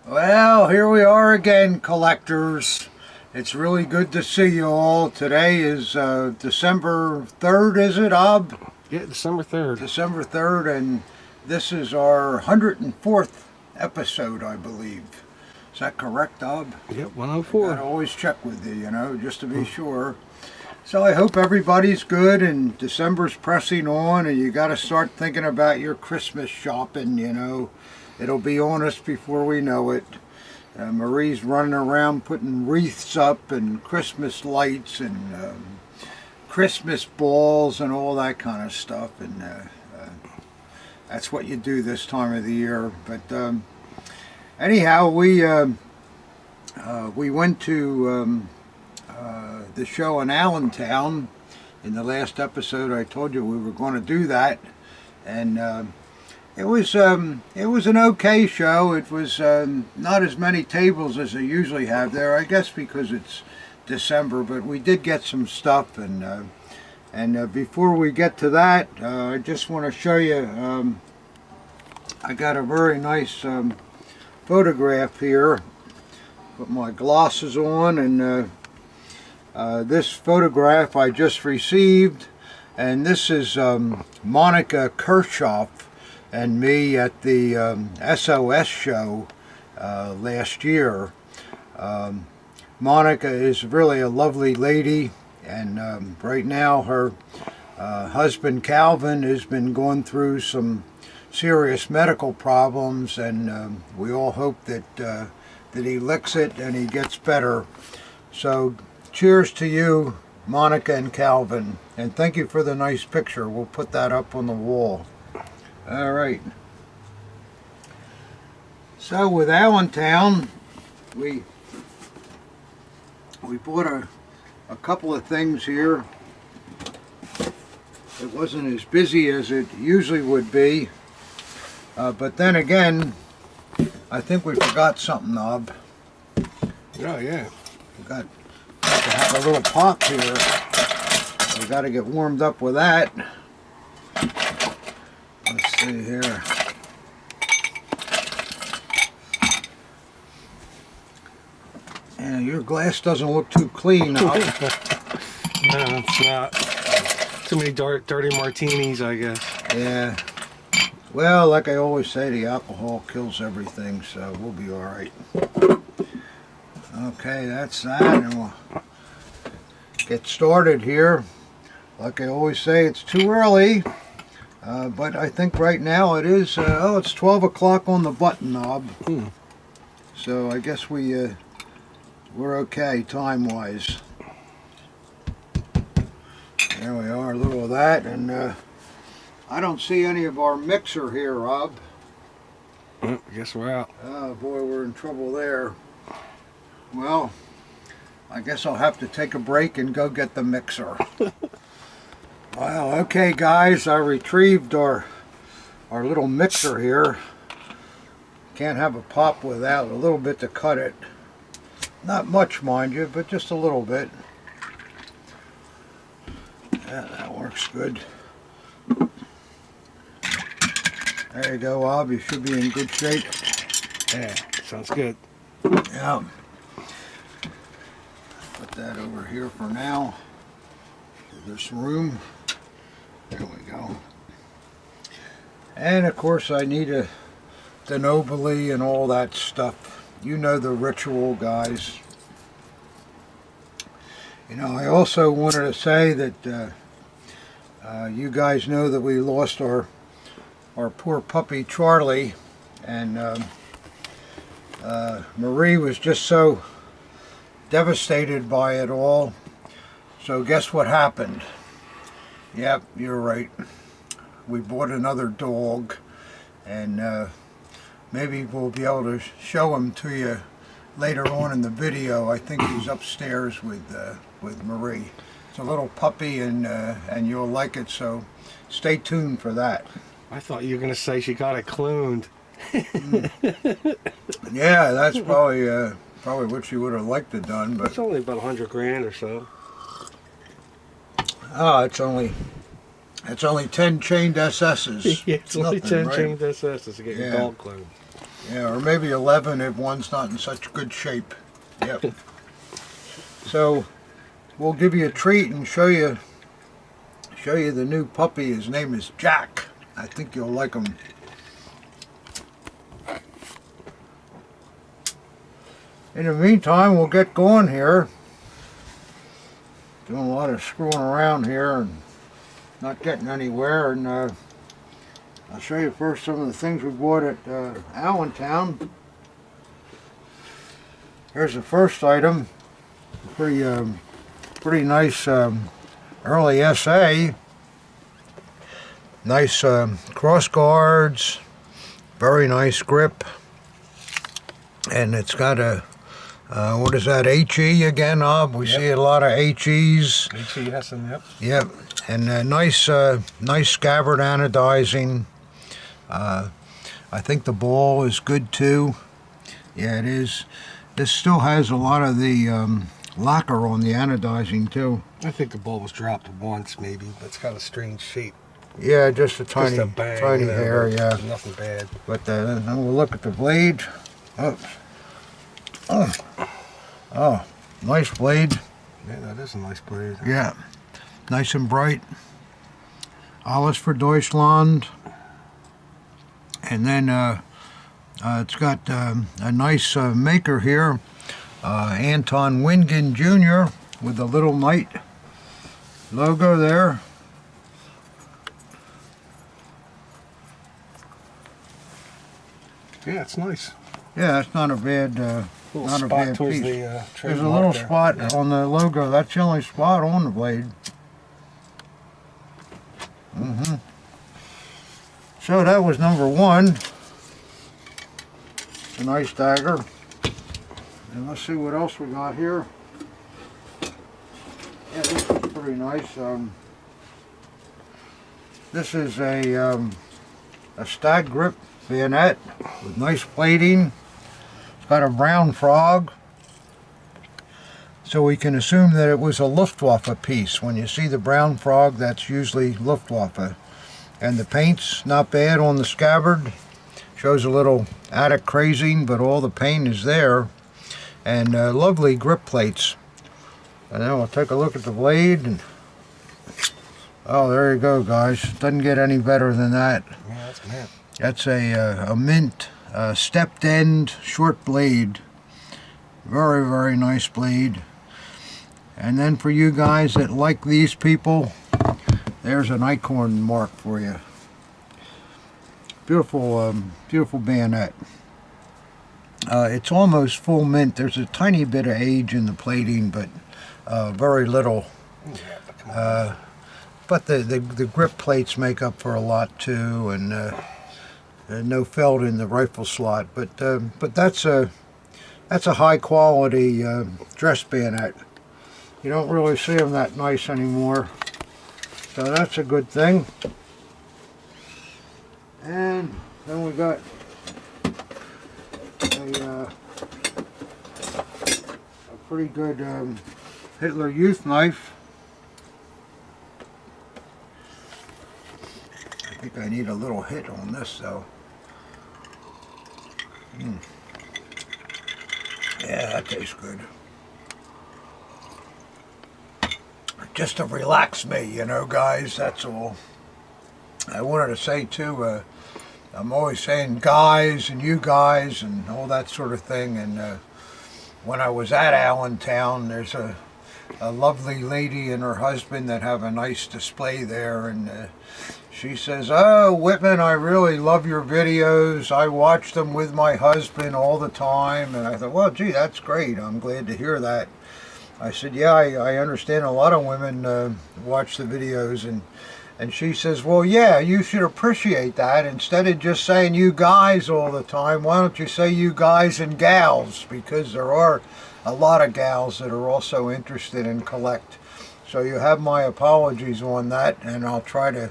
Well, here we are again, collectors. It's really good to see you all. Today is December 3rd, is it, Ob? Yeah, December 3rd. December 3rd, and this is our 104th episode, I believe. Is that correct, Ob? Yep, 104. Gotta always check with you, just to be sure. So I hope everybody's good, and December's pressing on, and you got to start thinking about your Christmas shopping, It'll be on us before we know it. Marie's running around putting wreaths up and Christmas lights and Christmas balls and all that kind of stuff, and that's what you do this time of the year. But anyhow, we went to the show in Allentown. In the last episode, I told you we were going to do that, and it was an okay show. It was not as many tables as they usually have there, I guess because it's December, but we did get some stuff, and before we get to that, I just want to show you, I got a very nice photograph here. Put my glasses on, and this photograph I just received, and this is Monica Kirchhoff and me at the SOS show last year. Monica is really a lovely lady, and right now her husband Calvin has been going through some serious medical problems, and we all hope that he licks it and he gets better. So cheers to you, Monica and Calvin, and thank you for the nice picture. We'll put that up on the wall. All right. So with Allentown, we bought a couple of things here. It wasn't as busy as it usually would be, but then again, I think we forgot something, Knob. Oh, yeah. We got to have a little pop here. We got to get warmed up with that. Let's see here. Yeah, your glass doesn't look too clean. No, it's not. Too many dirty martinis, I guess. Yeah. Well, like I always say, the alcohol kills everything, so we'll be all right. Okay, that's that, and we'll get started here. Like I always say, it's too early. But I think right now it is, it's 12 o'clock on the button knob. So I guess we're okay time-wise. There we are, a little of that, and I don't see any of our mixer here, Rob. I guess we're out. Oh boy, we're in trouble there. Well, I guess I'll have to take a break and go get the mixer. Well, okay guys, I retrieved our little mixer here. Can't have a pop without a little bit to cut it. Not much, mind you, but just a little bit. Yeah, that works good. There you go, Bob. You should be in good shape. Yeah, sounds good. Yeah. Put that over here for now. There's some room. There we go. And of course I need a denobili and all that stuff. You know the ritual, guys. I also wanted to say that you guys know that we lost our poor puppy Charlie, and Marie was just so devastated by it all. So guess what happened? Yep, you're right. We bought another dog, and maybe we'll be able to show him to you later on in the video. I think he's upstairs with Marie. It's a little puppy, and you'll like it, so stay tuned for that. I thought you were going to say she got it cloned. Yeah, that's probably what she would have liked to done, but it's only about 100 grand or so. Oh, it's only 10 chained SS's. Yeah, it's only Nothing, 10 right? chained SS's to get your dog cloned. Yeah, or maybe 11 if one's not in such good shape. Yep. So we'll give you a treat and show you the new puppy. His name is Jack. I think you'll like him. In the meantime, we'll get going here. Doing a lot of screwing around here and not getting anywhere. And I'll show you first some of the things we bought at Allentown. Here's the first item. Pretty nice early SA. Nice cross guards. Very nice grip. And it's got a what is that, HE again, Ob? We see a lot of HEs. HES and yep. Yep, and nice scabbard anodizing. I think the ball is good too. Yeah, it is. This still has a lot of the lacquer on the anodizing too. I think the ball was dropped once maybe, but it's got a strange shape. Yeah, just a tiny, Just a bang, tiny you know, hair, yeah. Nothing bad. But then we'll look at the blade. Oh, nice blade. Yeah, that is a nice blade. Yeah, nice and bright. Alles für Deutschland. And then it's got a nice maker here, Anton Wingen Jr. with the little knight logo there. Yeah, it's nice. Yeah, it's not a bad, Little not a spot bad towards piece. the There's a trademark little there. spot on the logo. That's the only spot on the blade. So that was number one. It's a nice dagger. And let's see what else we got here. Yeah, this is pretty nice. This is a stag grip bayonet with nice plating. It's got a brown frog. So we can assume that it was a Luftwaffe piece. When you see the brown frog, that's usually Luftwaffe. And the paint's not bad on the scabbard. Shows a little attic crazing, but all the paint is there. And lovely grip plates. And then we'll take a look at the blade. And oh, there you go, guys. Doesn't get any better than that. Yeah, that's mint. That's a mint stepped end short blade. Very, very nice blade. And then for you guys that like these people, there's an icon mark for you. Beautiful, beautiful bayonet. It's almost full mint. There's a tiny bit of age in the plating, but very little. But the grip plates make up for a lot too, and no felt in the rifle slot. But that's a high quality dress bayonet. You don't really see them that nice anymore, so that's a good thing. And then we got a pretty good Hitler Youth knife. I think I need a little hit on this though. Yeah, that tastes good. Just to relax me, you know, guys, that's all. I wanted to say too, I'm always saying guys and you guys and all that sort of thing. And when I was at Allentown, there's a lovely lady and her husband that have a nice display there. And she says, "Oh, Wittmann, I really love your videos. I watch them with my husband all the time." And I thought, well, gee, that's great. I'm glad to hear that. I said, yeah, I understand a lot of women watch the videos. And she says, well, yeah, you should appreciate that. Instead of just saying you guys all the time, why don't you say you guys and gals? Because there are a lot of gals that are also interested in collect. So you have my apologies on that, and I'll try to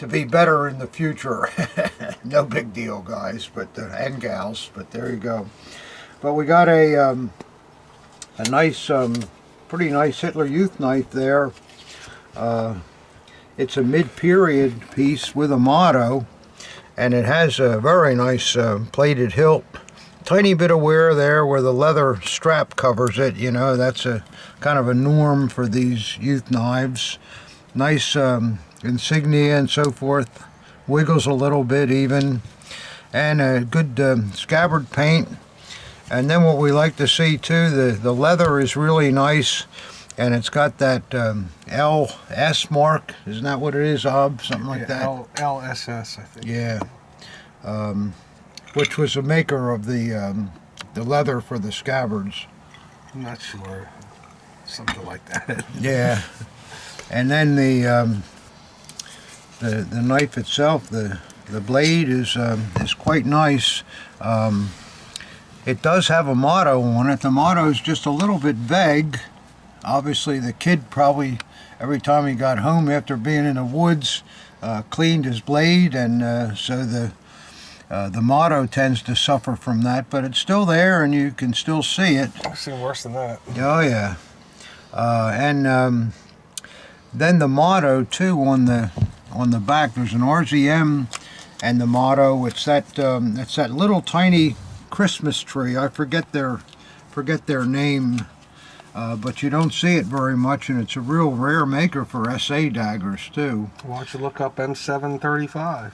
be better in the future. No big deal, guys, but and gals, but there you go. But we got a nice, pretty nice Hitler Youth knife there. It's a mid-period piece with a motto, and it has a very nice plated hilt. Tiny bit of wear there where the leather strap covers it. You know, that's a kind of a norm for these youth knives. Nice insignia and so forth. Wiggles a little bit even, and a good scabbard paint. And then what we like to see too, the leather is really nice, and it's got that LS mark. Isn't that what it is, Ob? Something like that. LSS, I think. Yeah. Which was a maker of the leather for the scabbards. I'm not sure. Something like that. Yeah. And then the knife itself, the blade is quite nice. It does have a motto on it. The motto is just a little bit vague. Obviously, the kid probably, every time he got home after being in the woods, cleaned his blade, and so the motto tends to suffer from that. But it's still there, and you can still see it. I've seen worse than that. Oh yeah, and then the motto too on the back. There's an RZM, and the motto. It's that little tiny Christmas tree. I forget their name, but you don't see it very much, and it's a real rare maker for SA daggers too. Why don't you look up M735?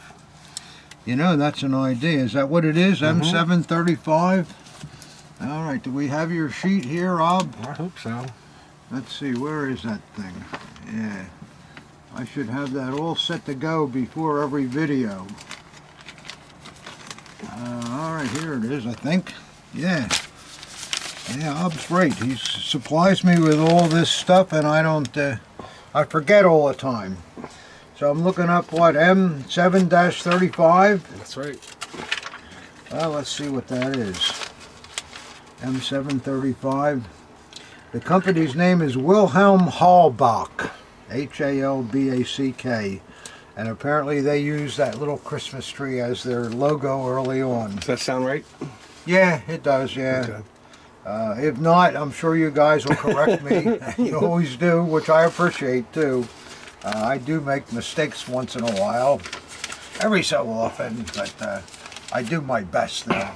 You know, that's an idea. Is that what it is? M735? All right, do we have your sheet here, Rob? I hope so. Let's see, where is that thing? Yeah, I should have that all set to go before every video. All right, here it is, I think. Yeah, Ob's right. He supplies me with all this stuff, and I forget all the time. So I'm looking up what, M7-35? That's right. Well, let's see what that is. M735. The company's name is Wilhelm Halbach, Halback, and apparently they use that little Christmas tree as their logo early on. Does that sound right? Yeah, it does, yeah. Okay. If not, I'm sure you guys will correct me. You always do, which I appreciate too. I do make mistakes once in a while, every so often, but I do my best though.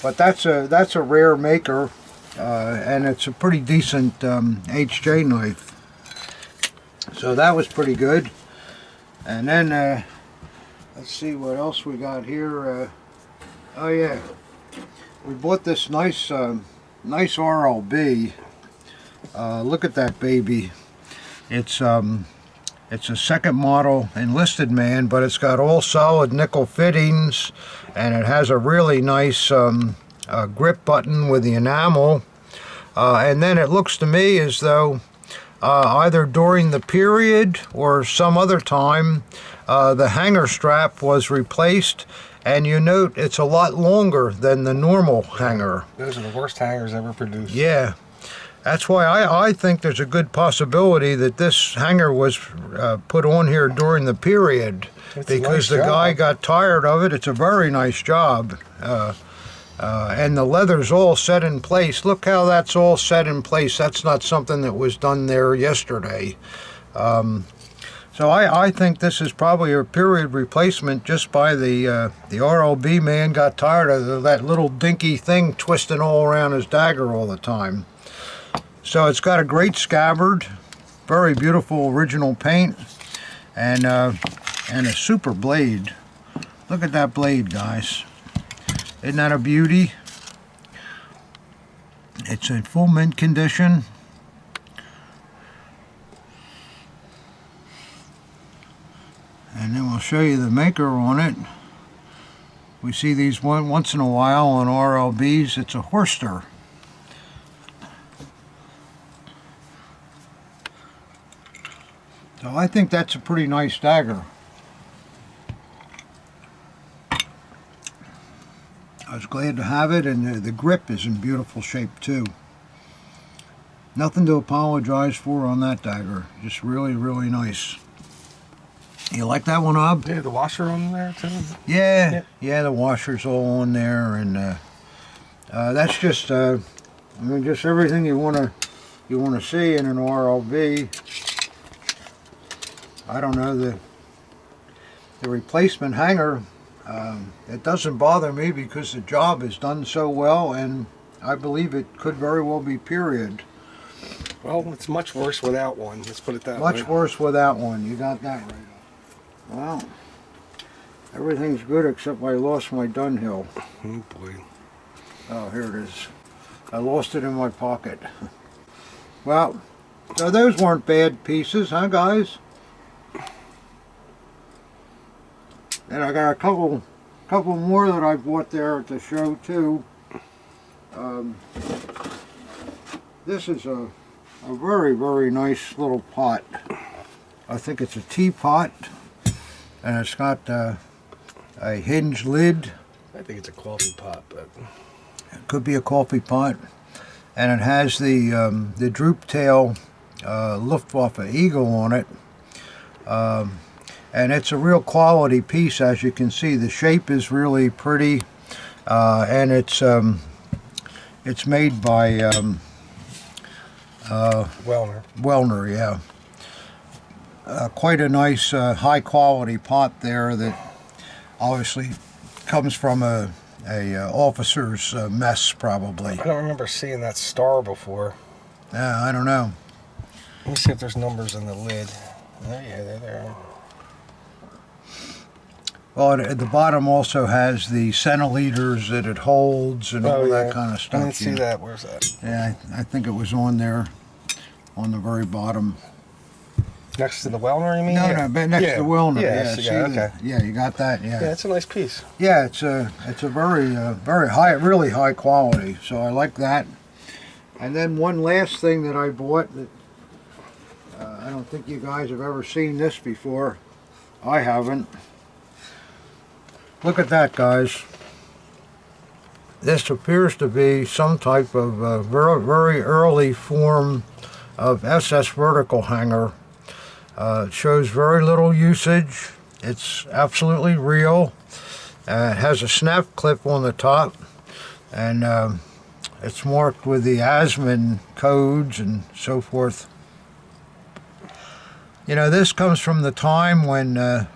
But that's a rare maker, and it's a pretty decent HJ knife. So that was pretty good. And then let's see what else we got here. Oh yeah, we bought this nice RLB. Look at that baby. It's a second model enlisted man, but it's got all solid nickel fittings, and it has a really nice grip button with the enamel. And then it looks to me as though either during the period or some other time, the hanger strap was replaced, and you note it's a lot longer than the normal hanger. Those are the worst hangers ever produced. Yeah. That's why I think there's a good possibility that this hanger was put on here during the period, because the guy got tired of it. It's a very nice job. And the leather's all set in place. Look how that's all set in place. That's not something that was done there yesterday. So I think this is probably a period replacement just by the RLB man got tired of that little dinky thing twisting all around his dagger all the time. So it's got a great scabbard, very beautiful original paint, and a super blade. Look at that blade, guys. Isn't that a beauty? It's in full mint condition. And then we'll show you the maker on it. We see these once in a while on RLBs. It's a Horster. So I think that's a pretty nice dagger. I was glad to have it, and the grip is in beautiful shape too. Nothing to apologize for on that dagger. Just really, really nice. You like that one, Ob? Yeah, the washer on there too. Yeah, the washer's all on there, and that's just I mean, just everything you want to see in an RLB. I don't know, the replacement hanger It doesn't bother me because the job is done so well, and I believe it could very well be period. Well, it's much worse without one. Let's put it that way. Much worse without one. You got that right. Well, everything's good except I lost my Dunhill. Oh boy. Oh, here it is. I lost it in my pocket. Well, so those weren't bad pieces, huh, guys? And I got a couple more that I bought there at the show too. This is a very, very nice little pot. I think it's a teapot, and it's got a hinged lid. I think it's a coffee pot, but It could be a coffee pot, and it has the droop tail Luftwaffe eagle on it. And it's a real quality piece, as you can see. The shape is really pretty, and it's made by Wellner. yeah. Quite a nice high quality pot there that obviously comes from a officer's mess, probably. I don't remember seeing that star before. Yeah, I don't know. Let me see if there's numbers in the lid. Oh yeah, they're there. Well, at the bottom also has the centiliters that it holds and all that kind of stuff. I didn't see that. Where's that? Yeah, I think it was on there, on the very bottom. Next to the Wellner, you mean? No, but next to the Wilner. Okay. Yeah, you got that. Yeah. Yeah, it's a nice piece. Yeah, it's a very very high, really high quality. So I like that. And then one last thing that I bought that I don't think you guys have ever seen this before. I haven't. Look at that, guys. This appears to be some type of very, very early form of SS vertical hanger. It shows very little usage. It's absolutely real. It has a snap clip on the top, and it's marked with the ASMAN codes and so forth. You know, this comes from the time when the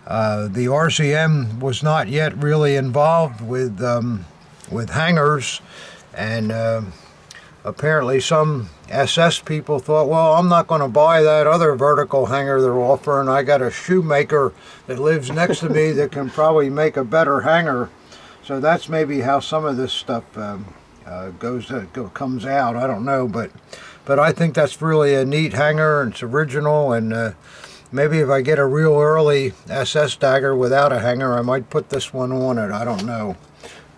RCM was not yet really involved with hangers, and apparently some SS people thought, well, I'm not going to buy that other vertical hanger they're offering. I got a shoemaker that lives next to me that can probably make a better hanger. So that's maybe how some of this stuff comes out. I don't know, but I think that's really a neat hanger, and it's original, and maybe if I get a real early SS Dagger without a hanger, I might put this one on it. I don't know.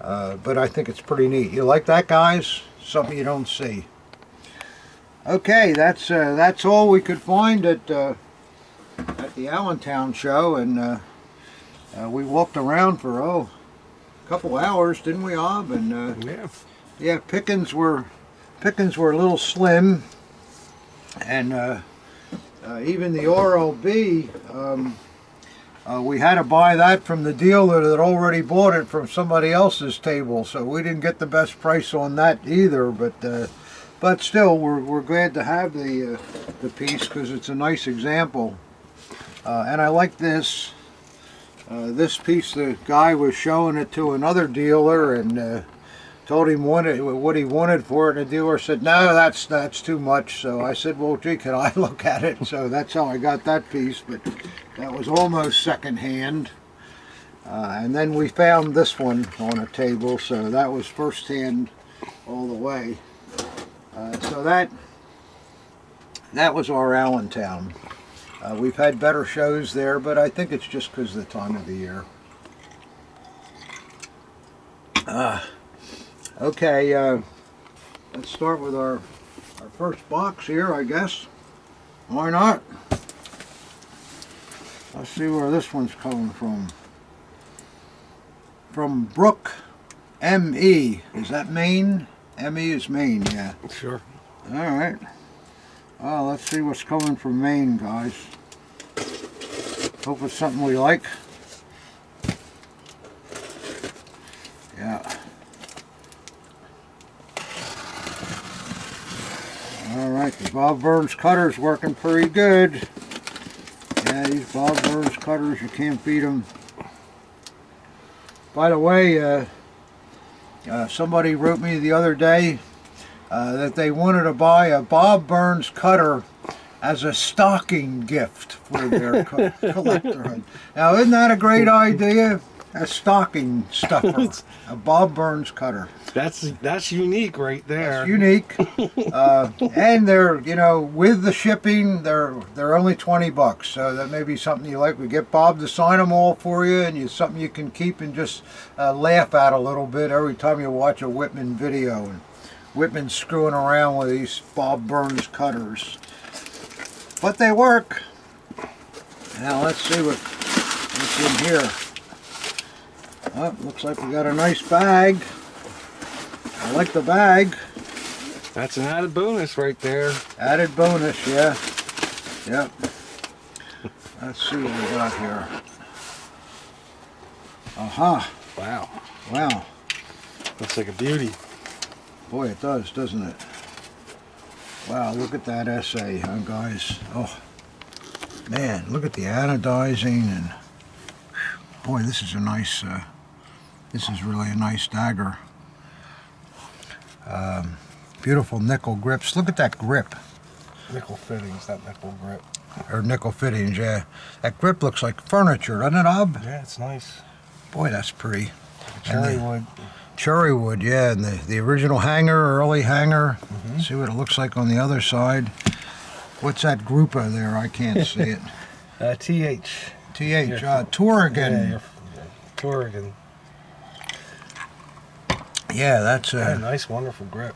But I think it's pretty neat. You like that, guys? Something you don't see. Okay, that's all we could find at the Allentown show, and we walked around for a couple hours, didn't we, Ob? And yeah, pickings were a little slim, and even the RLB, we had to buy that from the dealer that already bought it from somebody else's table, so we didn't get the best price on that either. But still, we're glad to have the piece because it's a nice example, and I like this. This piece, the guy was showing it to another dealer and told him what he wanted for it, and the dealer said, no, that's too much. So I said, well, gee, can I look at it? So that's how I got that piece, but that was almost secondhand. And then we found this one on a table, so that was first hand all the way. So that was our Allentown. We've had better shows there, but I think it's just because of the time of the year. Okay, let's start with our first box here, I guess. Why not? Let's see where this one's coming from. From Brook M.E. Is that Maine? M.E. is Maine, yeah. Sure. All right. Well, let's see what's coming from Maine, guys. Hope it's something we like. Yeah. All right, the Bob Burns cutter's working pretty good. Yeah, these Bob Burns cutters, you can't beat them. By the way, somebody wrote me the other day that they wanted to buy a Bob Burns cutter as a stocking gift for their collector. Now, isn't that a great idea? A stocking stuffer, a Bob Burns cutter. That's unique right there. That's unique, and they're, you know, with the shipping, they're only $20. So that may be something you like. We get Bob to sign them all for you, and it's something you can keep and just laugh at a little bit every time you watch a Wittmann video. And Wittmann's screwing around with these Bob Burns cutters. But they work. Now let's see what's in here. Oh, looks like we got a nice bag. I like the bag. That's an added bonus right there. Added bonus, yeah. Yep. Let's see what we got here. Aha. Wow. Wow. Looks like a beauty. Boy, it does, doesn't it? Wow, look at that essay, huh, guys? Oh, man, look at the anodizing, and boy, this is a nice, this is really a nice dagger. Beautiful nickel grips. Look at that grip. Nickel fittings, not nickel grip. Or nickel fittings, yeah. That grip looks like furniture, doesn't it, Ob? Yeah, it's nice. Boy, that's pretty. Cherry wood. Cherry wood, yeah, and the original hanger, early hanger. See what it looks like on the other side. What's that grouper there? I can't see it. TH. TH, Torrigan. Yeah, Torrigan. Yeah, that's a nice, wonderful grip.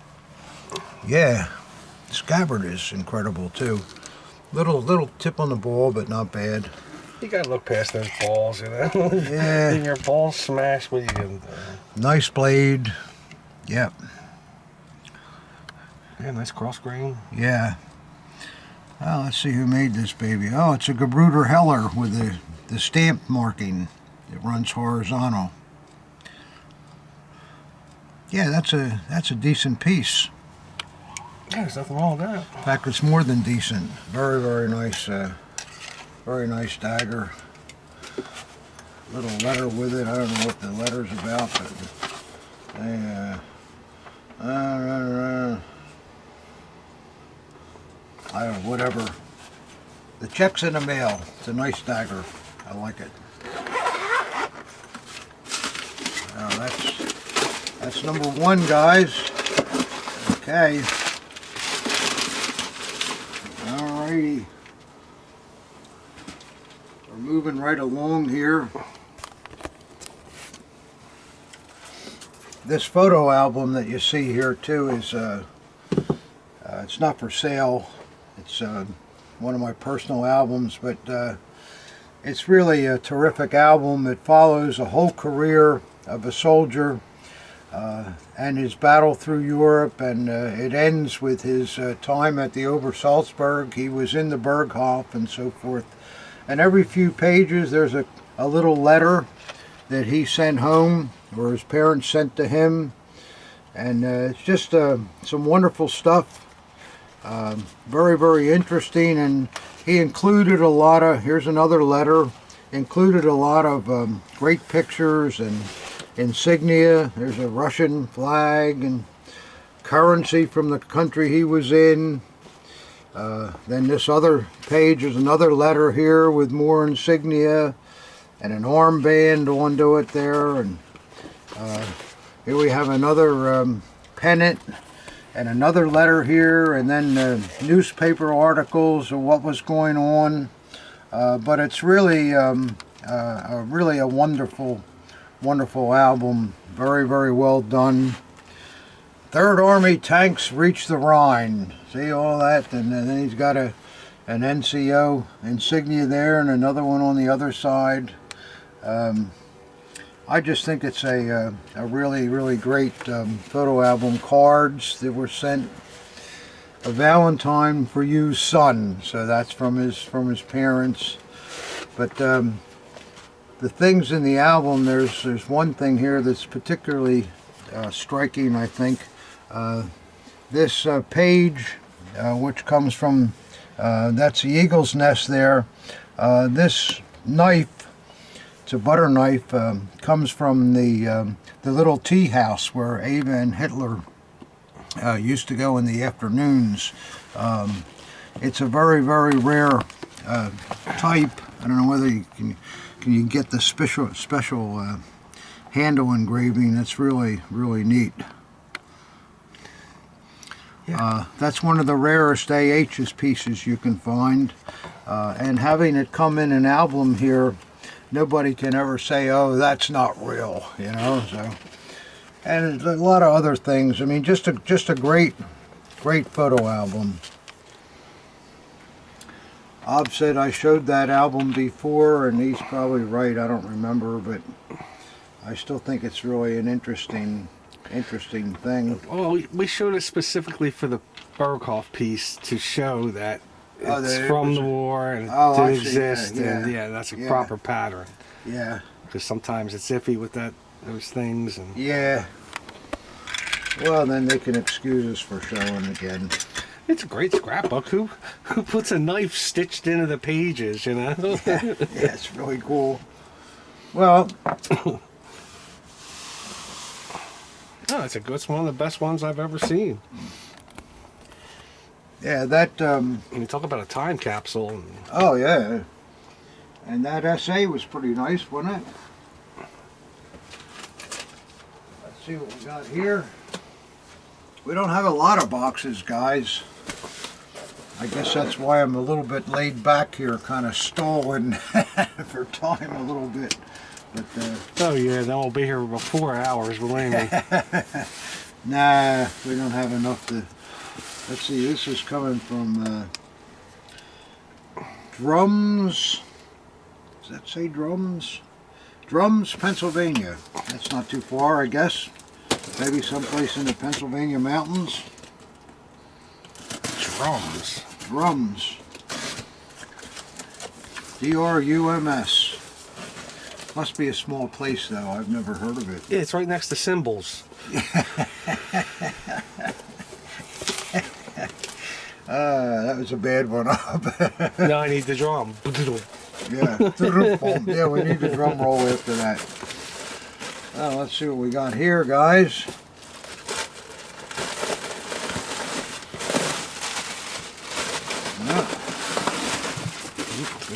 Yeah, scabbard is incredible too. Little tip on the ball, but not bad. You gotta look past those balls, you know. Yeah. Getting your balls smashed, what you can do. Nice blade. Yep. Yeah, nice cross grain. Yeah. Well, let's see who made this baby. Oh, it's a Gebruder Heller with the stamp marking. It runs horizontal. Yeah, that's a decent piece. Yeah, there's nothing wrong with that. In fact, it's more than decent. Very nice. Very nice dagger. Little letter with it. I don't know what the letter's about, but I don't know, whatever. The check's in the mail. It's a nice dagger. I like it. Now that's number one, guys. Okay. Alrighty. We're moving right along here. This photo album that you see here too is it's not for sale. It's one of my personal albums, but it's really a terrific album. It follows a whole career of a soldier and his battle through Europe, and it ends with his time at the Obersalzberg. He was in the Berghof and so forth. And every few pages there's a little letter that he sent home, or his parents sent to him. And it's just some wonderful stuff. Very interesting. And he included a lot of, here's another letter, included a lot of great pictures and insignia. There's a Russian flag and currency from the country he was in. Then this other page is another letter here with more insignia and an armband onto it there. And here we have another pennant and another letter here, and then newspaper articles of what was going on. But it's really really a wonderful album. Very well done. Third Army tanks reach the Rhine. See all that? And then he's got an NCO insignia there and another one on the other side. I just think it's a really great photo album. Cards that were sent. A Valentine for you, son. So that's from his parents. But the things in the album, there's one thing here that's particularly striking, I think. This page, which comes from, that's the eagle's nest there. This knife, it's It's a butter knife. Comes from the little tea house where Ava and Hitler used to go in the afternoons. It's a very, very rare type. I don't know whether you can get the special handle engraving. It's really, really neat. Yeah. That's one of the rarest AH's pieces you can find. And having it come in an album here, nobody can ever say, oh, that's not real, you know. So, and a lot of other things. I mean, just a great photo album. Ob said I showed that album before, and he's probably right. I don't remember, but I still think it's really an interesting thing. Well, we showed it specifically for the Burkhoff piece to show that it's from the war and it did exist, and that's a proper pattern. Yeah. Because sometimes it's iffy with those things. And yeah. Well, then they can excuse us for showing again. It's a great scrapbook. Who puts a knife stitched into the pages, you know? Yeah, it's really cool. Well, it's one of the best ones I've ever seen. Yeah, that. And you talk about a time capsule. Oh yeah, and that essay was pretty nice, wasn't it? Let's see what we got here. We don't have a lot of boxes, guys. I guess that's why I'm a little bit laid back here, kind of stalling for time a little bit. But oh yeah, then we'll be here for 4 hours, believe me. Nah, we don't have enough to. Let's see, this is coming from Drums. Does that say Drums? Drums, Pennsylvania. That's not too far, I guess. Maybe someplace in the Pennsylvania mountains. Drums. Drums. D-R-U-M-S. Must be a small place, though. I've never heard of it. Yeah, it's right next to Symbols. That was a bad one. Now I need the drum. Yeah. Yeah, we need the drum roll after that. Well, let's see what we got here, guys.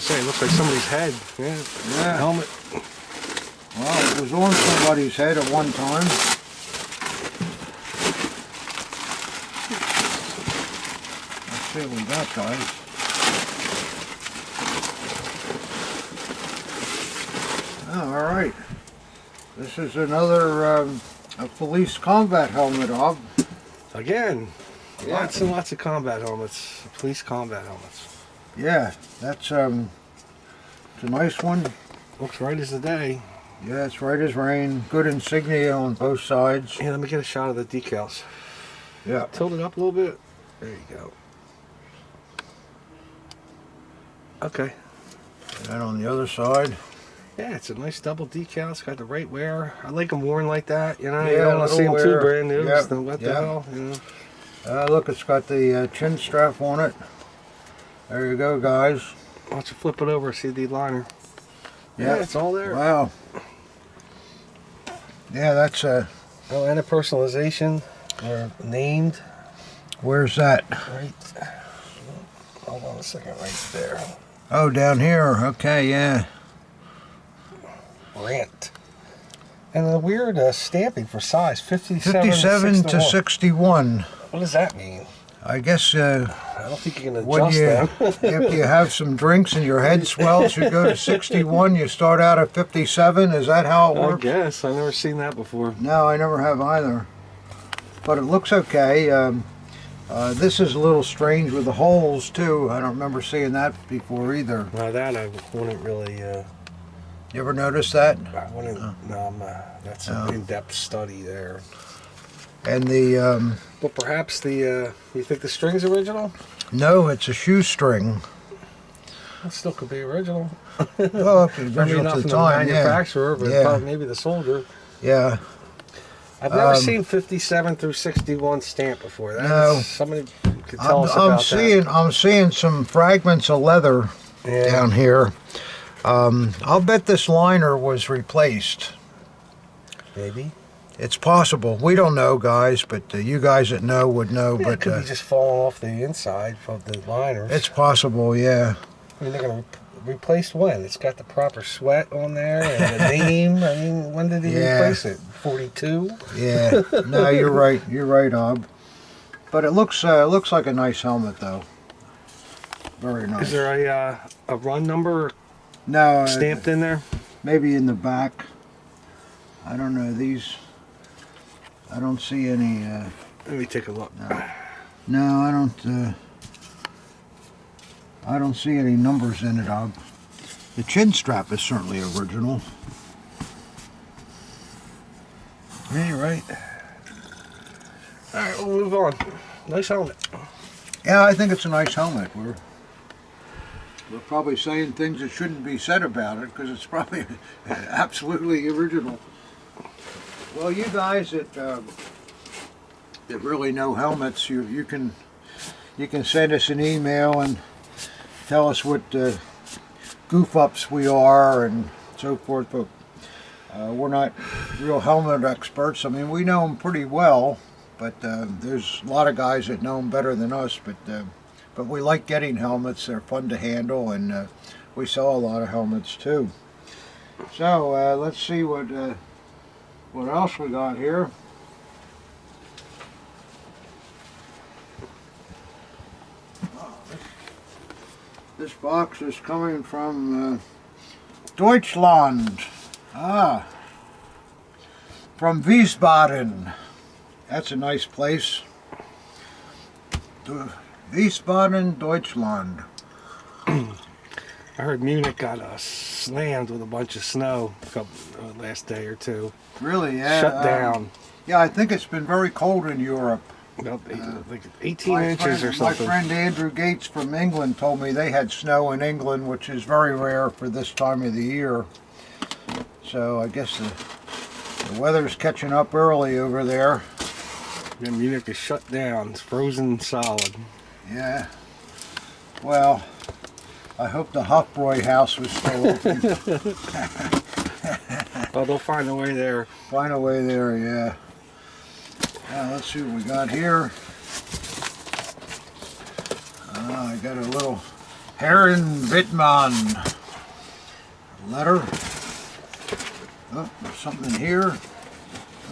It looks like somebody's head. Yeah. Helmet. Well, it was on somebody's head at one time. Let's see what we got, guys. Oh, all right. This is another a police combat helmet, Ob. Again, lots and lots of combat helmets. Police combat helmets. Yeah, that's it's a nice one. Looks right as the day. Yeah, it's right as rain. Good insignia on both sides. Yeah, let me get a shot of the decals. Yeah. Tilt it up a little bit. There you go. Okay. And on the other side. Yeah, it's a nice double decal. It's got the right wear. I like them worn like that. You know, Yeah, you don't want to see them too wear. brand new. Yep, What the hell? You know. Look, it's got the chin strap on it. There you go, guys. Why don't you flip it over, see the liner? Yeah, it's all there. Wow. Yeah, that's Oh, and a personalization. Or named. Where's that? Right. Hold on a second, right there. Oh, down here. Okay, yeah. Rant. And a weird stamping for size, 57 to 61. What does that mean? I guess I don't think you can when adjust them. if you have some drinks and your head swells, you go to 61. You start out at 57. Is that how it I works? guess. I've never seen that before. No, I never have either. But it looks okay. This is a little strange with the holes, too. I don't remember seeing that before either. Now that I wouldn't really... You ever notice that? I wouldn't... No, that's an in-depth study there. And the... But perhaps the... you think the string's original? No, it's a shoestring. It still could be original. Well, it's original not to from the time, the manufacturer, yeah. but maybe the soldier. Yeah. I've never seen 57 through 61 stamp before. No. Somebody could tell us about I'm seeing some fragments of leather down here. I'll bet this liner was replaced. Maybe. It's possible. We don't know, guys, but you guys that know would know. Yeah, but it could be just falling off the inside of the liners. It's possible, yeah. I mean, they're going to replace when? It's got the proper sweat on there and the name. I mean, when did he replace it? 42? Yeah. No, you're right. You're right, Ob. But it looks like a nice helmet, though. Very nice. Is there a run number stamped in there? Maybe in the back. I don't know. These... I don't see any... Let me take a look. No, I don't see any numbers in it, Ob. The chin strap is certainly original. Yeah, you're right. Alright, we'll move on. Nice helmet. Yeah, I think it's a nice helmet. We're probably saying things that shouldn't be said about it because it's probably absolutely original. Well, you guys that really know helmets, you can send us an email and tell us what goof ups we are and so forth. But we're not real helmet experts. I mean, we know them pretty well, but there's a lot of guys that know them better than us. But we like getting helmets. They're fun to handle, and we sell a lot of helmets too. So let's see what else we got here. This box is coming from Deutschland. From Wiesbaden. That's a nice place. Wiesbaden, Deutschland. I heard Munich got slammed with a bunch of snow last day or two. Really? Yeah. Shut down. Yeah, I think it's been very cold in Europe. About 18 inches or something. My friend Andrew Gates from England told me they had snow in England, which is very rare for this time of the year. So I guess the weather's catching up early over there. Yeah, Munich is shut down. It's frozen solid. Yeah. Well, I hope the Hofbräu house was still open. Well, they'll find a way there. Find a way there, yeah. Now, let's see what we got here. I got a little Jack Wittmann letter. Oh, there's something in here.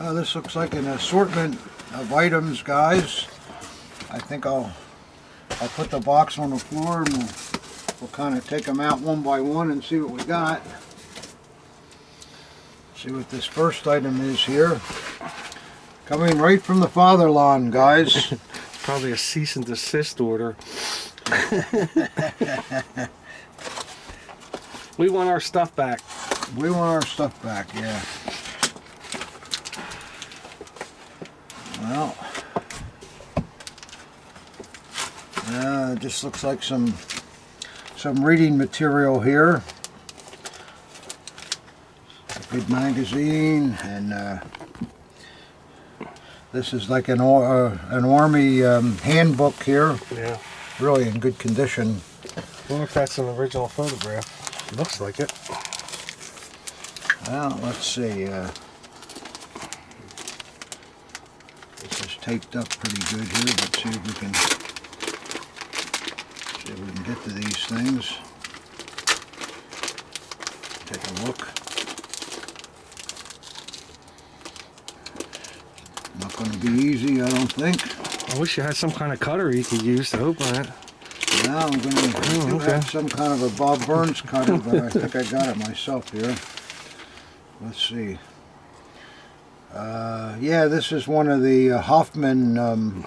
Oh, this looks like an assortment of items, guys. I think I'll put the box on the floor and we'll kind of take them out one by one and see what we got. See what this first item is here. Coming right from the fatherland, guys. Probably a cease and desist order. We want our stuff back. We want our stuff back, yeah. Well, it just looks like some reading material here. A good magazine, and this is like an army handbook here. Yeah. Really in good condition. I wonder if that's an original photograph. It looks like it. Well, let's see. This is taped up pretty good here. Let's see if we can get to these things. Take a look. Not going to be easy, I don't think. I wish you had some kind of cutter you could use to open it. Now I'm going to have some kind of a Bob Burns cutter, but I think I got it myself here. Let's see. Yeah, this is one of the Hoffman.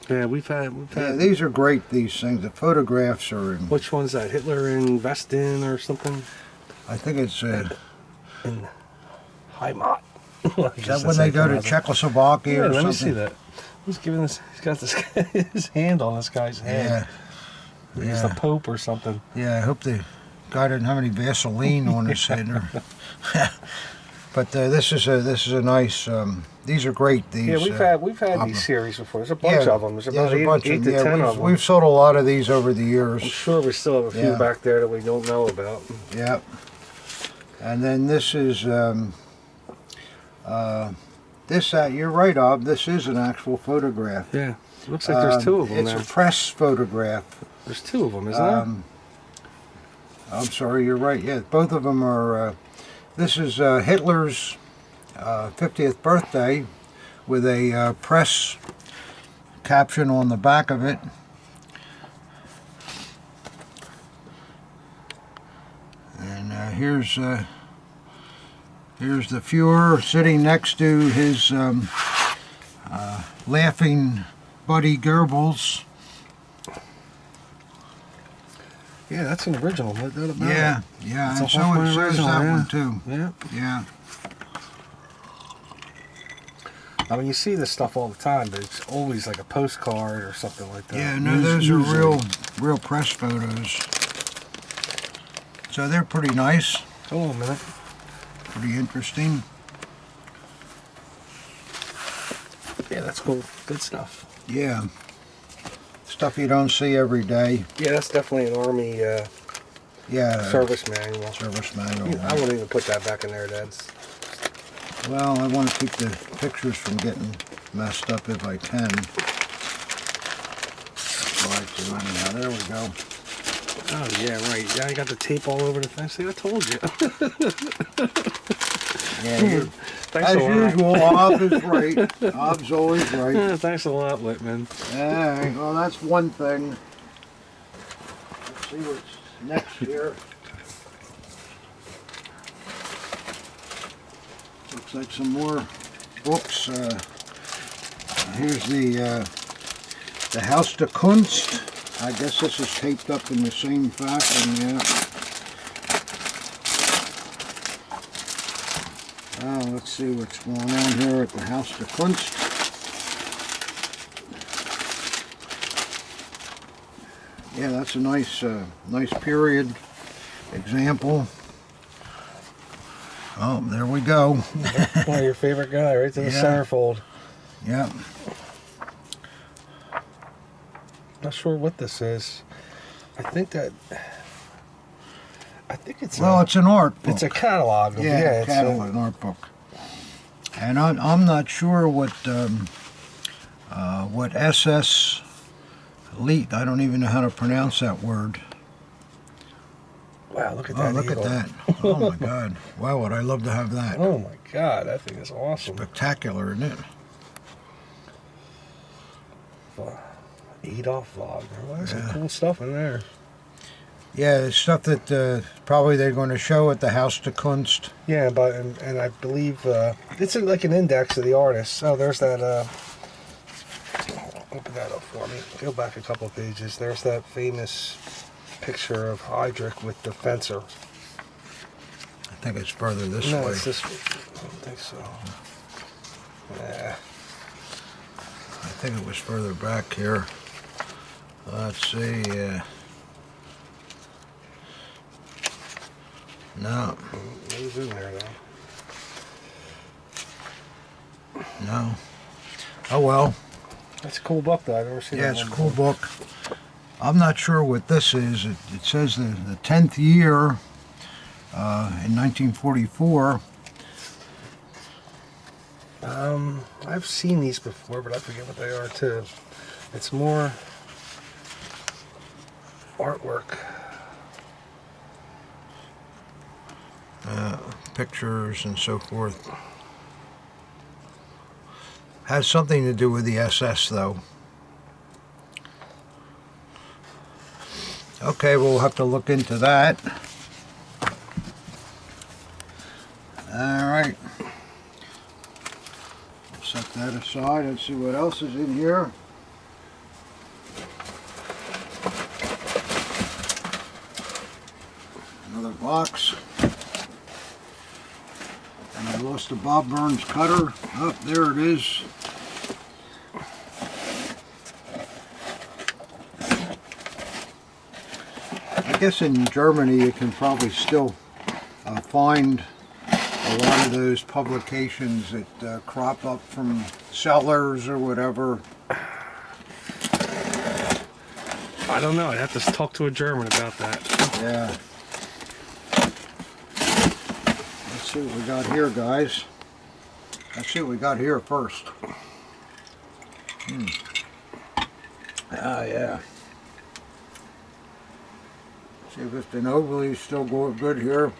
Yeah, we've had. Yeah, these are great. These things. The photographs are in. Which one's that? Hitler in Westin or something? I think it's. In Heimat. Is that when they go to Czechoslovakia or something? Let me see that. He's giving this. He's got this his hand on this guy's head. Yeah. He's the Pope or something. Yeah, I hope the guy didn't have any Vaseline on his head. But this is a nice. These are great. These. Yeah, we've had these series before. There's a bunch of them. There's about eight to 10 of them. We've sold a lot of these over the years. I'm sure we still have a few back there that we don't know about. Yep. And then this is you're right, Ob. This is an actual photograph. Yeah, looks like there's two of them. It's a press photograph. There's two of them, isn't there? I'm sorry, you're right. Yeah, both of them are. This is Hitler's 50th birthday with a press caption on the back of it. And here's the Fuhrer sitting next to his laughing buddy Goebbels. Yeah, that's an original. No doubt about Yeah, it. yeah, That's and a so Hoffman it shows original, that yeah. one too. Yeah. Yeah. I mean, you see this stuff all the time, but it's always like a postcard or something like that. Yeah, no, those are real press photos. So they're pretty nice. Hold on a minute. Pretty interesting. Yeah, that's cool. Good stuff. Yeah. Stuff you don't see every day. Yeah, that's definitely an Army service manual. Service manual. Yeah, I wouldn't even put that back in there, Dad. Well, I want to keep the pictures from getting messed up if I can. Try to anyhow. There we go. Oh, yeah, right. Yeah, I got the tape all over the thing. See, I told you. Yeah, Thanks as a lot. usual, Ob is right. Ob's always right. Thanks a lot, Wittmann. Alright, well that's one thing. Let's see what's next here. Looks like some more books. Here's the House de Kunst. I guess this is taped up in the same fashion, yeah. Let's see what's going on here at the House de Kunst. Yeah, that's a nice period example. Oh, there we go. One of your favorite guy, right to the centerfold. Yeah. Not sure what this is. I think it's it's an art book. It's a catalog. Yeah, catalog, an art book. And I'm not sure what SS Elite. I don't even know how to pronounce that word. Wow, look at that. Oh, look at that. Oh my God. Wow, would I love to have that. Oh my God, that thing is awesome. Spectacular, isn't it? Adolf Wagner. Well, there's some cool stuff in there. Yeah, it's stuff that probably they're going to show at the House de Kunst. Yeah, but and I believe it's like an index of the artists. Oh, there's that. Open that up for me. Go back a couple of pages. There's that famous picture of Heydrich with the fencer. I think it's further this way. No, it's this way. I don't think so. Yeah. I think it was further back here. Let's see. No. It was in there, though. No. Oh, well. That's a cool book, though. I've never seen that. Yeah, it's a cool book. I'm not sure what this is. It says the 10th year in 1944. I've seen these before, but I forget what they are, too. It's more artwork. Pictures and so forth. Has something to do with the SS, though. Okay, we'll have to look into that. Alright. Set that aside and see what else is in here. Another box. And I lost the Bob Burns cutter. Oh, there it is. I guess in Germany you can probably still find a lot of those publications that crop up from Cellars or whatever. I don't know. I'd have to talk to a German about that. Yeah. Let's see what we got here, guys. Let's see what we got here first. Ah, yeah. See if it's an overly still going good here.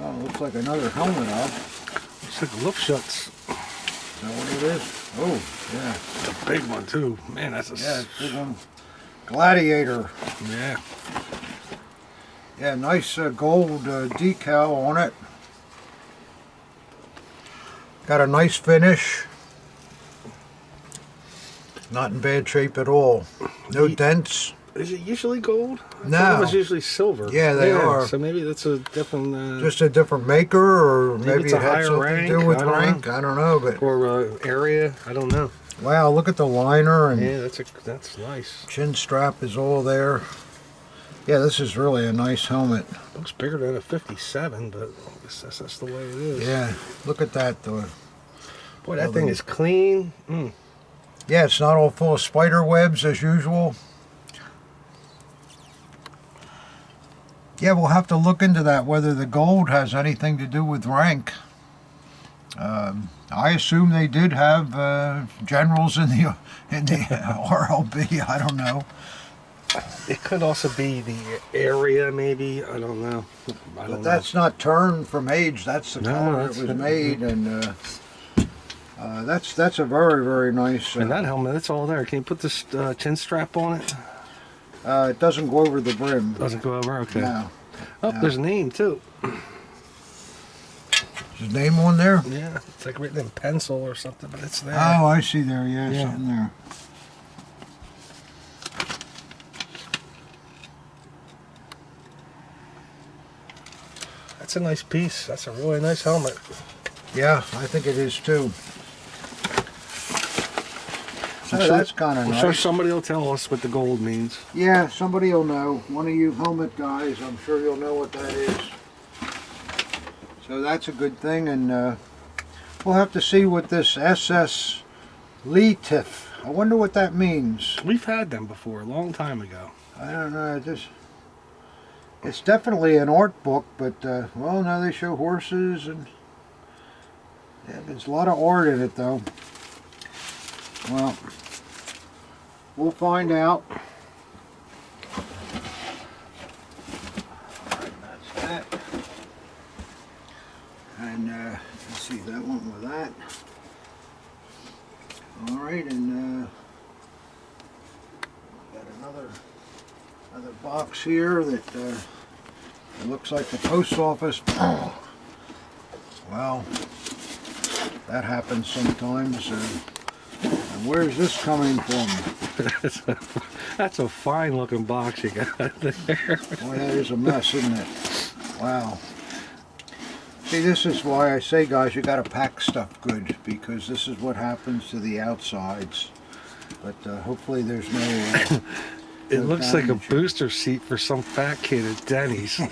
Oh, looks like another helmet out. Looks like Luftschutz. Is that what it is? Oh, yeah. It's a big one too. Man, that's a Yeah, it's a big one. Gladiator. Yeah. Yeah, nice gold decal on it. Got a nice finish. Not in bad shape at all. No dents. Is it usually gold? No. I thought it was usually silver. Yeah, they are. So maybe that's a different... just a different maker, or maybe it's a it had higher something rank, to do with I don't rank. know. I don't know, but or area. I don't know. wow, look at the liner, and Yeah, that's nice. chin strap is all there. Yeah, this is really a nice helmet. Looks bigger than a 57, but I guess that's the way it is. Yeah, look at that though. Boy, that thing is clean. Yeah, it's not all full of spider webs as usual. Yeah, we'll have to look into that, whether the gold has anything to do with rank. I assume they did have generals in the RLB. I don't know. It could also be the area, maybe. I don't know. But that's not turned from age. That's the color it was made, and that's a very, very nice. And that helmet, it's all there. Can you put this chin strap on it? It doesn't go over the brim. Doesn't go over. Okay. No. Oh, No. there's a name too. Is his name on there? Yeah, it's like written in pencil or something, but it's there. Oh, I see there. Yeah, Yeah. something there. That's a nice piece. That's a really nice helmet. Yeah, I think it is too. So I'm sure- that's kind of I'm nice. sure somebody will tell us what the gold means. Yeah, somebody will know. One of you helmet guys, I'm sure you'll know what that is. So that's a good thing, and we'll have to see what this SS Luddite. I wonder what that means. We've had them before, a long time ago. I don't know. It's definitely an art book, but well, now they show horses, and yeah, there's a lot of art in it, though. Well, we'll find out. Alright, that's that. And let's see, that one with that. Alright, and got another box here that it looks like the post office. Well, that happens sometimes. And where's this coming from? That's a fine looking box you got there. Boy, that is a mess, isn't it? Wow. See, this is why I say, guys, you got to pack stuff good, because this is what happens to the outsides. But hopefully there's no... It looks like a booster seat for some fat kid at Denny's. Yeah,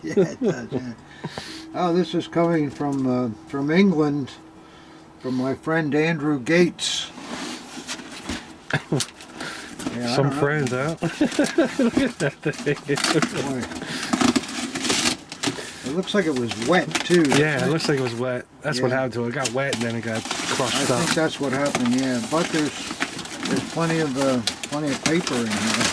it does, yeah. Oh, this is coming from England, from my friend Andrew Gates. Yeah, Some friends, huh? Look at that thing. Boy. It looks like it was wet too. Yeah, it looks like it was wet. That's what Yeah. happened to it. It got wet and then it got crushed I up. think that's what happened. Yeah, but there's plenty of paper in here.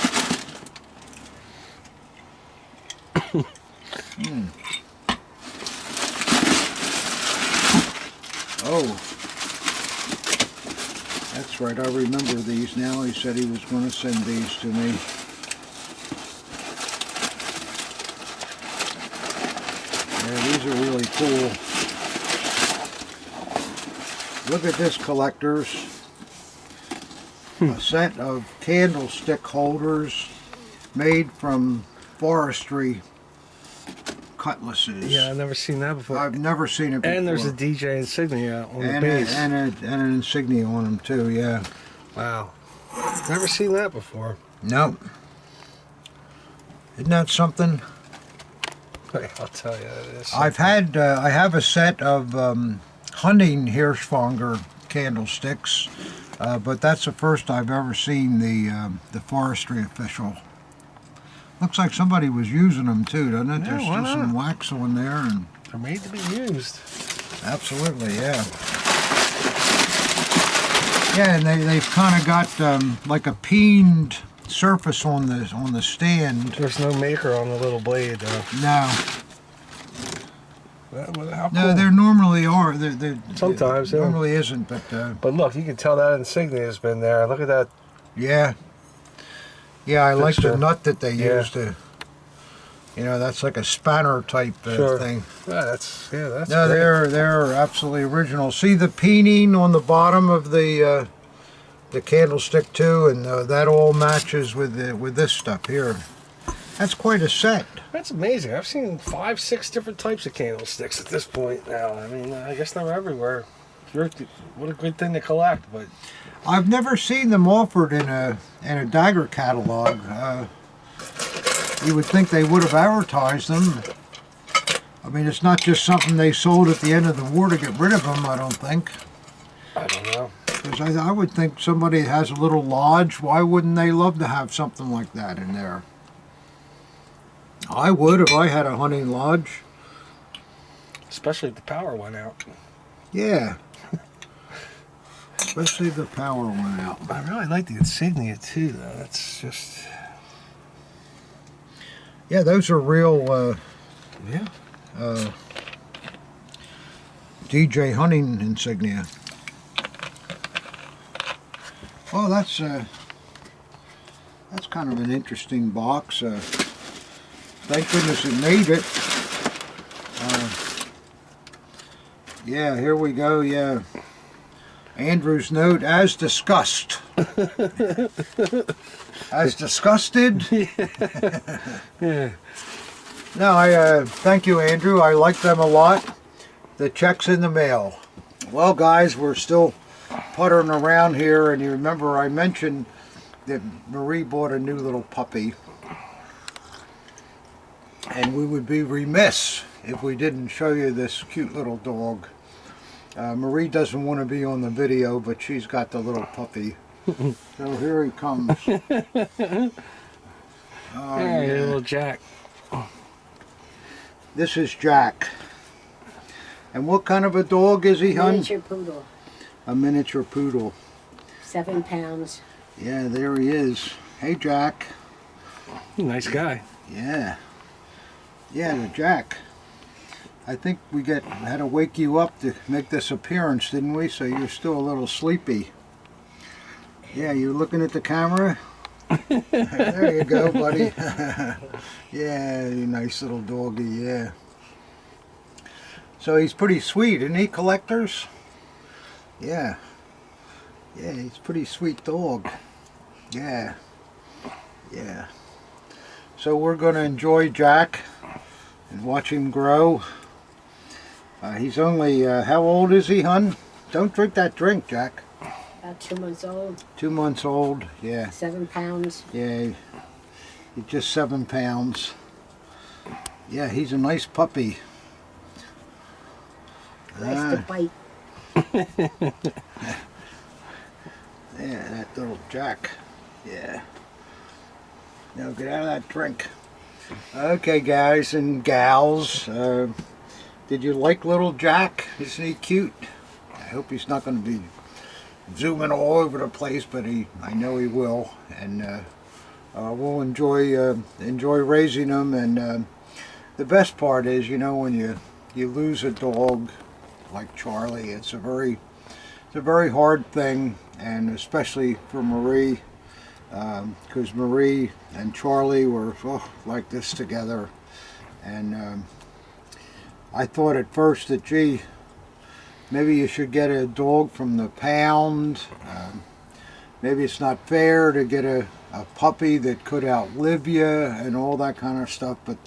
Oh, that's right. I remember these now. He said he was going to send these to me. Yeah, these are really cool. Look at this, collectors. A set of candlestick holders made from forestry cutlasses. Yeah, I've never seen that before. I've never seen it before. And there's a DJ insignia on the and base. and an insignia on them too, yeah. Wow. Never seen that before. Nope. Isn't that something? I'll tell you, it is I have a set of hunting Hirschfanger candlesticks, but that's the first I've ever seen the forestry official. Looks like somebody was using them too, doesn't it? Yeah, There's still some wax on there, and they're made to be used. Absolutely, yeah. Yeah, and they've kind of got like a peened surface on the stand. There's no maker on the little blade, though. No. How cool. No, there normally are. Sometimes, there yeah. normally isn't, but... But look, you can tell that insignia has been there. Look at that. Yeah. Yeah, I like the Fixture. nut that they use to... You know, that's like a spanner type thing. Yeah, that's No, great. they're absolutely original. See the peening on the bottom of the candlestick too, and that all matches with this stuff here. That's quite a set. That's amazing. I've seen 5, 6 different types of candlesticks at this point now. I mean, I guess they're everywhere. What a good thing to collect, but I've never seen them offered in a Dagger catalog. You would think they would have advertised them. I mean, it's not just something they sold at the end of the war to get rid of them, I don't think. I don't know. Because I would think somebody has a little lodge, why wouldn't they love to have something like that in there? I would if I had a hunting lodge. Especially if the power went out. Yeah. Especially if the power went out. I really like the insignia too, though. That's just... Yeah, those are real DJ hunting insignia. Well, that's kind of an interesting box. Thank goodness it made it. Yeah, here we go. Yeah, Andrew's note: as discussed. As disgusted. Yeah. No, I thank you, Andrew. I like them a lot. The check's in the mail. Well, guys, we're still puttering around here, and you remember I mentioned that Marie bought a new little puppy, and we would be remiss if we didn't show you this cute little dog. Marie doesn't want to be on the video, but she's got the little puppy. So here he comes. Oh, Hey, little Jack. This is Jack. And what kind of a dog is he, hon? Miniature poodle. A miniature poodle. 7 pounds. Yeah, there he is. Hey, Jack. Nice guy. Yeah. Yeah, the Jack. I think we had to wake you up to make this appearance, didn't we? So you're still a little sleepy. Yeah, you looking at the camera? There you go, buddy. Yeah, you nice little doggy, yeah. So he's pretty sweet, isn't he, collectors? Yeah. Yeah, he's a pretty sweet dog. Yeah. Yeah. So we're going to enjoy Jack and watch him grow. He's only, how old is he, hun? Don't drink that drink, Jack. About 2 months old. 2 months old, yeah. 7 pounds. Yeah, he's just 7 pounds. Yeah, he's a nice puppy. Likes to bite. Yeah, that little Jack. Yeah. Now get out of that drink. Okay, guys and gals. Did you like little Jack? Isn't he cute? I hope he's not going to be zooming all over the place, but I know he will. And we'll enjoy raising him. And the best part is, you know, when you lose a dog like Charlie, it's a very hard thing, and especially for Marie, because Marie and Charlie were like this together. And I thought at first that, gee, maybe you should get a dog from the pound. Maybe it's not fair to get a puppy that could outlive you and all that kind of stuff, but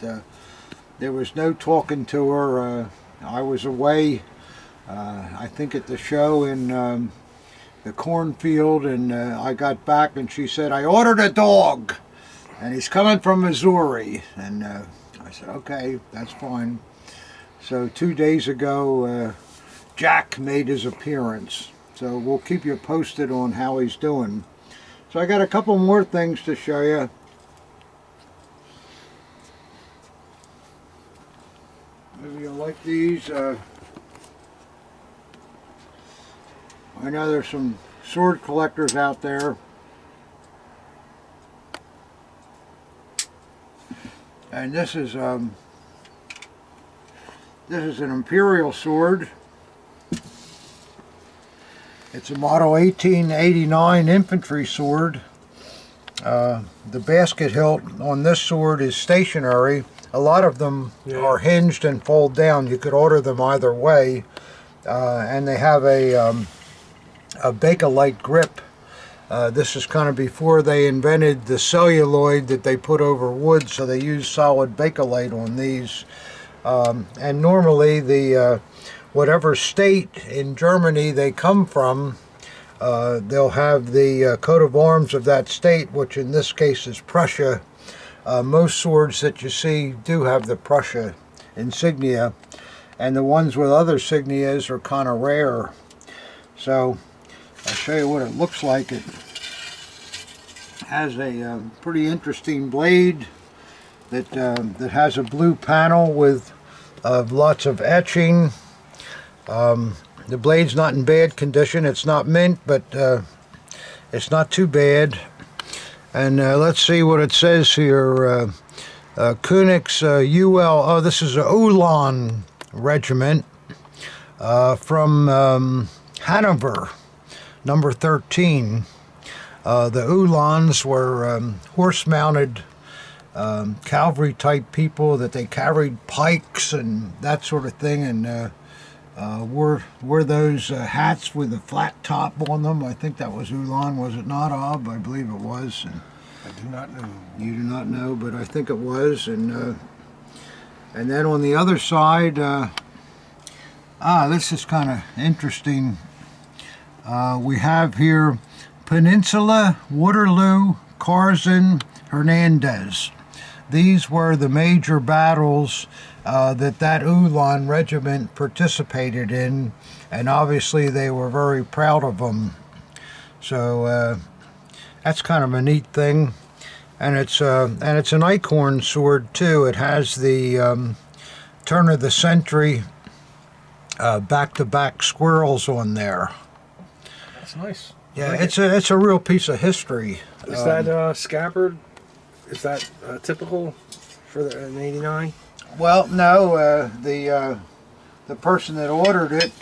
there was no talking to her. I was away, I think at the show in the cornfield, and I got back and she said, I ordered a dog and he's coming from Missouri. And I said, okay, that's fine. So 2 days ago, Jack made his appearance. So we'll keep you posted on how he's doing. So I got a couple more things to show you. Maybe you'll like these. I know there's some sword collectors out there. And this is an Imperial sword. It's a model 1889 infantry sword. The basket hilt on this sword is stationary. A lot of them are hinged and fold down. You could order them either way. And they have a bakelite grip. This is kind of before they invented the celluloid that they put over wood, so they use solid bakelite on these. And normally the whatever state in Germany they come from, they'll have the coat of arms of that state, which in this case is Prussia. Most swords that you see do have the Prussia insignia, and the ones with other insignias are kind of rare. So I'll show you what it looks like. It has a pretty interesting blade that has a blue panel with lots of etching. The blade's not in bad condition. It's not mint, but it's not too bad. And let's see what it says here. Königs UL. Oh, this is a Ulan regiment from Hanover, number 13. The Ulans were horse-mounted cavalry type people that they carried pikes and that sort of thing, and wore those hats with a flat top on them. I think that was Ulan, was it not, Ob? I believe it was. And I do not know. you do not know, but I think it was. And then on the other side, this is kind of interesting. We have here Peninsula, Waterloo, Carson, Hernandez. These were the major battles that Ulan regiment participated in, and obviously they were very proud of them. So that's kind of a neat thing, and it's an Eichhorn sword too. It has the turn of the century back-to-back squirrels on there. That's nice. Yeah, like it's a real piece of history. Is that scabbard? Is that typical for an 89? Well, no. The person that ordered it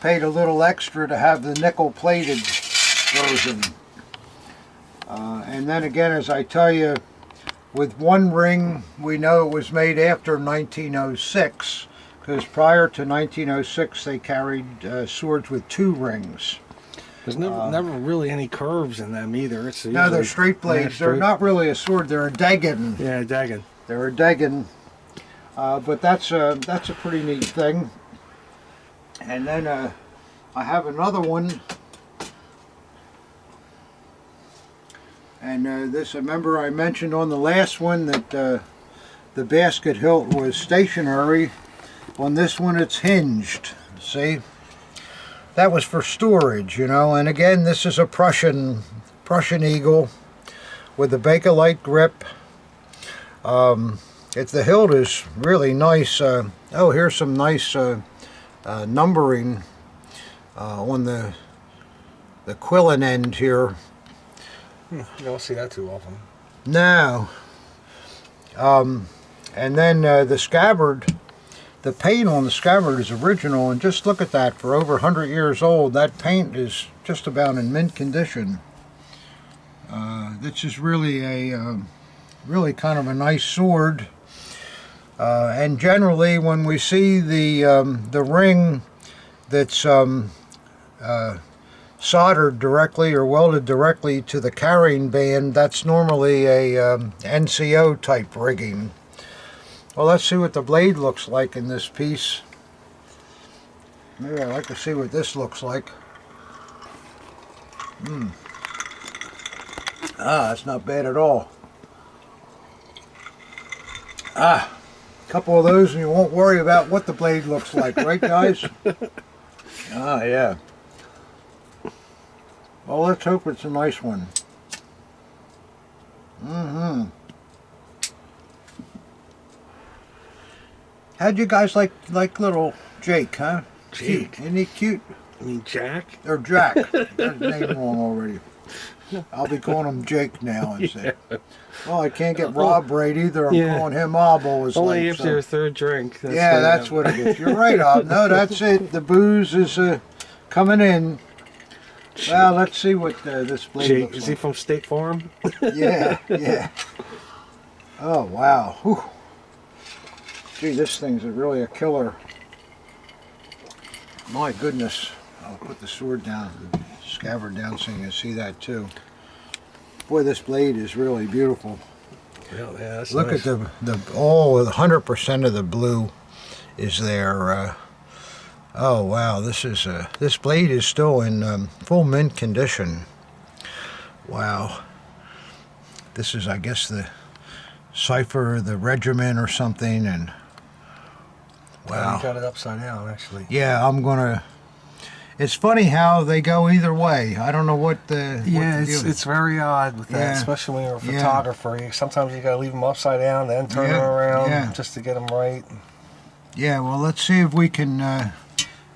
paid a little extra to have the nickel-plated version. And then again, as I tell you, with one ring, we know it was made after 1906, because prior to 1906, they carried swords with 2 rings. There's never really any curves in them either. No, they're straight blades. They're not really a sword. They're a Dagger. Yeah, Dagger. They're a Dagger. But that's a pretty neat thing. And then I have another one. And this, remember I mentioned on the last one that the basket hilt was stationary. On this one it's hinged. See? That was for storage, you know. And again, this is a Prussian eagle with a bakelite grip. The hilt is really nice. Oh, here's some nice numbering on the quillen end here. You don't see that too often. No. And then the scabbard. The paint on the scabbard is original, and just look at that. For over 100 years old, that paint is just about in mint condition. This is really really kind of a nice sword. And generally, when we see the ring that's soldered directly or welded directly to the carrying band, that's normally a NCO type rigging. Well, let's see what the blade looks like in this piece. Maybe I'd like to see what this looks like. That's not bad at all. Come couple of those and you won't worry about what the blade looks like, right guys? Ah, yeah. Well, let's hope it's a nice one. Mm-hmm. How'd you guys like little Jake, huh? Jake? Cute. Isn't he cute? I mean, Jack? Or Jack. Got his name wrong already. I'll be calling him Jake now instead. Well, I can't get Rob right either. I'm calling him Ob always. Only after your third drink. That's what it is. You're right, Ob. No, that's it. The booze is coming in. Well, let's see what this blade Jake, looks like. is he from State Farm? Yeah, yeah. Oh, wow. Whew. Gee, this thing's really a killer. My goodness. I'll put the sword down, the scabbard down so you can see that too. Boy, this blade is really beautiful. Yeah, that's Look nice. at the all 100% of the blue is there. Oh wow, this blade is still in full mint condition. Wow. This is, I guess, the cipher, the regiment or something, and wow. You got it upside down, actually. Yeah, I'm gonna. It's funny how they go either way. I don't know what the. Yeah, what the deal it's very odd with that, Yeah. especially when you're a Yeah. photographer. Sometimes you gotta leave them upside down, then turn them around just to get them right. Yeah, well, let's see if we can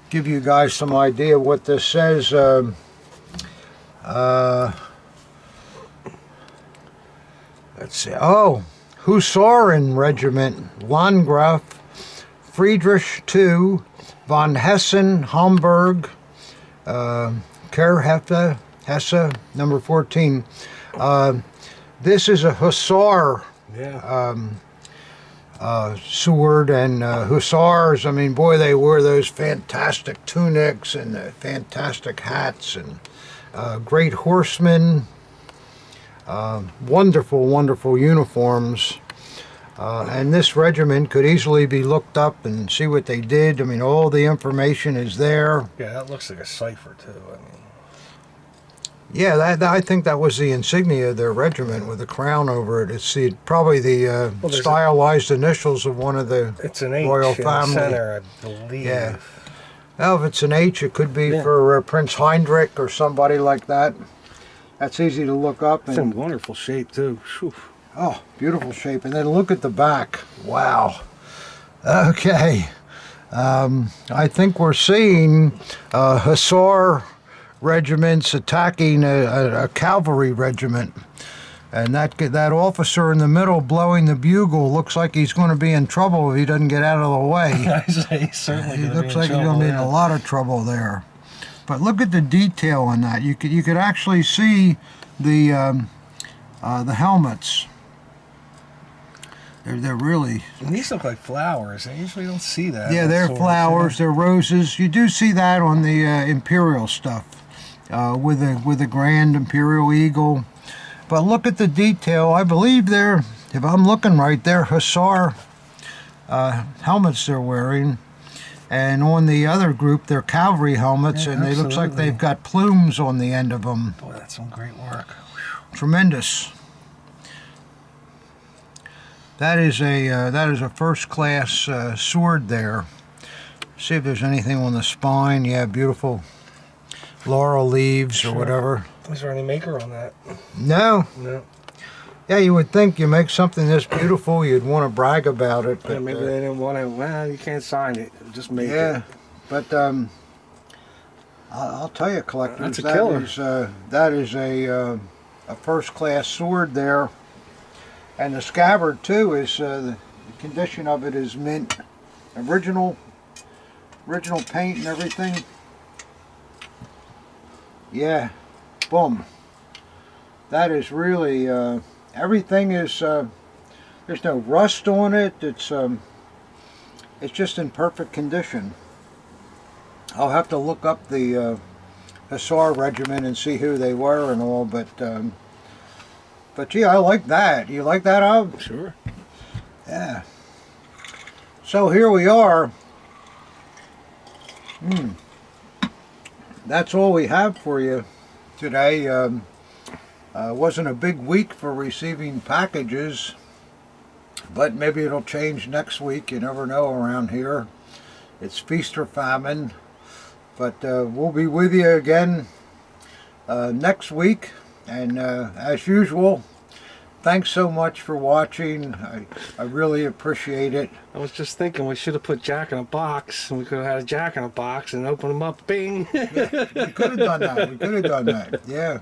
give you guys some idea what this says. Let's see. Oh, Husaren Regiment, Landgraf Friedrich II von Hessen, Hamburg, Kerhefte, Hesse, number 14. This is a hussar sword, and hussars, I mean, boy, they wear those fantastic tunics and the fantastic hats, and great horsemen, wonderful, wonderful uniforms. And this regiment could easily be looked up and see what they did. I mean, all the information is there. Yeah, that looks like a cipher too. I mean, yeah, I think that was the insignia of their regiment with the crown over it. It's probably the stylized initials of one of the it's an H royal in family. the center, I believe. Yeah. Well, if it's an H, it could be for Prince Heinrich or somebody like that. That's easy to look up. It's in wonderful shape too. Whew. Oh, beautiful shape. And then look at the back. Wow. Okay. I think we're seeing Hussar regiments attacking a cavalry regiment. And that officer in the middle blowing the bugle looks like he's going to be in trouble if he doesn't get out of the way. He's certainly He looks like he's going to be in a lot of trouble there. But look at the detail on that. You could actually see the helmets. They're really... And these look like flowers. I usually don't see that. Yeah, they're flowers, they're roses. You do see that on the Imperial stuff with the Grand Imperial Eagle. But look at the detail. I believe they're, if I'm looking right, they're Hussar helmets they're wearing. And on the other group, they're cavalry helmets, and they look like they've got plumes on the end of them. Boy, that's some great work. Whew. Tremendous. That is a first-class sword there. See if there's anything on the spine. Yeah, beautiful laurel leaves or whatever. Is there any maker on that? No. No. Yeah, you would think you make something this beautiful, you'd want to brag about it. But, Yeah, maybe they didn't want to. Well, you can't sign it. Just make it. Yeah, but I'll tell you, collectors, That's a killer. That is a first-class sword there. And the scabbard too is the condition of it is mint, original paint and everything. Yeah, boom. That is really everything is. There's no rust on it. It's just in perfect condition. I'll have to look up the Hussar regiment and see who they were and all, but gee, I like that. You like that, Ob? Sure. Yeah. So here we are. That's all we have for you today. Wasn't a big week for receiving packages. But maybe it'll change next week. You never know around here. It's feast or famine. But we'll be with you again next week. And as usual, thanks so much for watching. I really appreciate it. I was just thinking we should have put Jack in a box, and we could have had a Jack in a box and opened him up. Bing! Yeah, we could have done that. We could have done that. Yeah.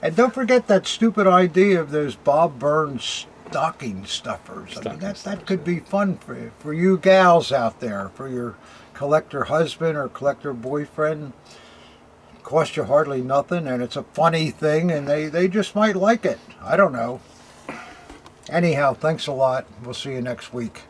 And don't forget that stupid idea of those Bob Burns stocking stuffers. I mean, that could be fun for you gals out there, for your collector husband or collector boyfriend. It costs you hardly nothing, and it's a funny thing, and they just might like it. I don't know. Anyhow, thanks a lot. We'll see you next week.